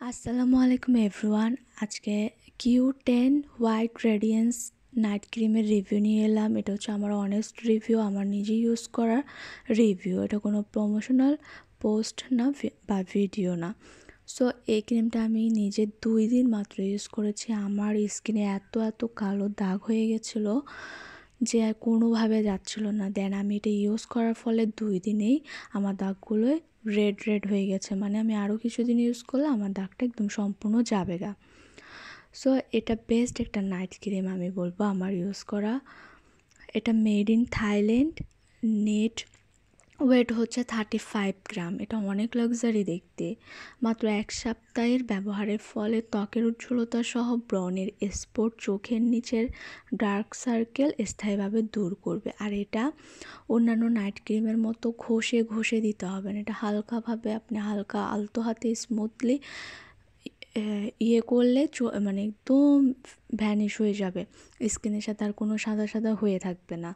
আসসালামু আলাইকুম এভরিওয়ান। আজকে Q10 হোয়াইট রেডিয়েন্স নাইট ক্রিমের রিভিউ নিয়ে এলাম। এটা হচ্ছে আমার অনেস্ট রিভিউ, আমার নিজে ইউজ করার রিভিউ। এটা কোনো প্রমোশনাল পোস্ট না বা ভিডিও না। সো এই ক্রিমটা আমি নিজে 2 দিন মাত্র ইউজ করেছি। আমার স্কিনে এত কালো দাগ হয়ে গেছিলো যে কোনোভাবে যাচ্ছিল না। দেন আমি এটা ইউজ করার ফলে 2 দিনেই আমার দাগগুলোয় রেড হয়ে গেছে। মানে আমি আরও কিছুদিন ইউজ করলে আমার দাগটা একদম সম্পূর্ণ যাবে গা। সো এটা বেস্ট একটা নাইট ক্রিম আমি বলবো আমার ইউজ করা। এটা made in Thailand, net weight হচ্ছে 35 গ্রাম। এটা অনেক লাক্সারি দেখতে। মাত্র 1 সপ্তাহের ব্যবহারের ফলে ত্বকের উজ্জ্বলতা সহ ব্রণের স্পট, চোখের নিচের ডার্ক সার্কেল স্থায়ীভাবে দূর করবে। আর এটা অন্যান্য নাইট ক্রিমের মতো ঘষে দিতে হবে না। এটা হালকাভাবে আপনি হালকা আলতো হাতে স্মুথলি করলে মানে একদম ভ্যানিশ হয়ে যাবে। স্কিনের সাথে আর কোনো সাদা হয়ে থাকবে না।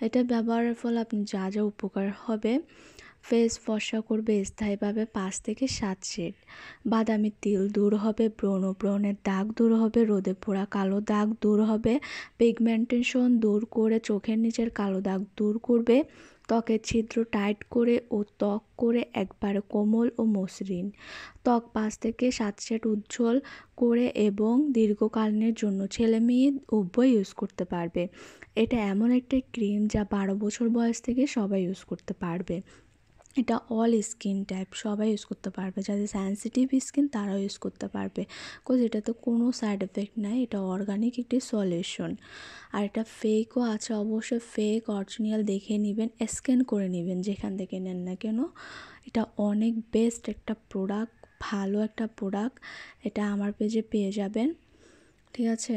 এটা ব্যবহারের ফলে আপনি যা উপকার হবে, ফেস ফর্সা করবে স্থায়ীভাবে 5 থেকে 7 শেড, বাদামি তিল দূর হবে, ব্রণের দাগ দূর হবে, রোদে পোড়া কালো দাগ দূর হবে, পিগমেন্টেশন দূর করে চোখের নিচের কালো দাগ দূর করবে, ত্বকের ছিদ্র টাইট করে ও ত্বক করে একবারে কোমল ও মসৃণ, ত্বক 5 থেকে 7 শেড উজ্জ্বল করে এবং দীর্ঘকালীনের জন্য ছেলে মেয়ে উভয় ইউজ করতে পারবে। এটা এমন একটা ক্রিম যা 12 বছর বয়স থেকে সবাই ইউজ করতে পারবে। এটা অল স্কিন টাইপ সবাই ইউজ করতে পারবে। যাদের সেন্সিটিভ স্কিন তারাও ইউজ করতে পারবে, বিকজ এটাতে কোনো সাইড এফেক্ট নাই। এটা অর্গানিক একটি সলিউশন। আর এটা ফেকও আছে, অবশ্যই ফেক অরিজিনাল দেখে নেবেন, স্ক্যান করে নেবেন যেখান থেকে নেন না কেন। এটা অনেক বেস্ট একটা প্রোডাক্ট, ভালো একটা প্রোডাক্ট। এটা আমার পেজে পেয়ে যাবেন, ঠিক আছে।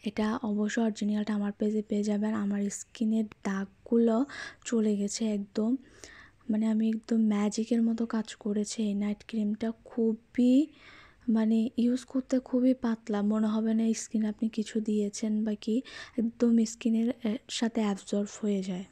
এটা অবশ্যই অরিজিনালটা আমার পেজে পেয়ে যাবেন। আমার স্কিনের দাগগুলো চলে গেছে একদম, মানে আমি একদম ম্যাজিকের মতো কাজ করেছে এই নাইট ক্রিমটা। খুবই মানে ইউজ করতে খুবই পাতলা, মনে হবে না স্কিনে আপনি কিছু দিয়েছেন বা কি, একদম স্কিনের সাথে অ্যাবজর্ব হয়ে যায়।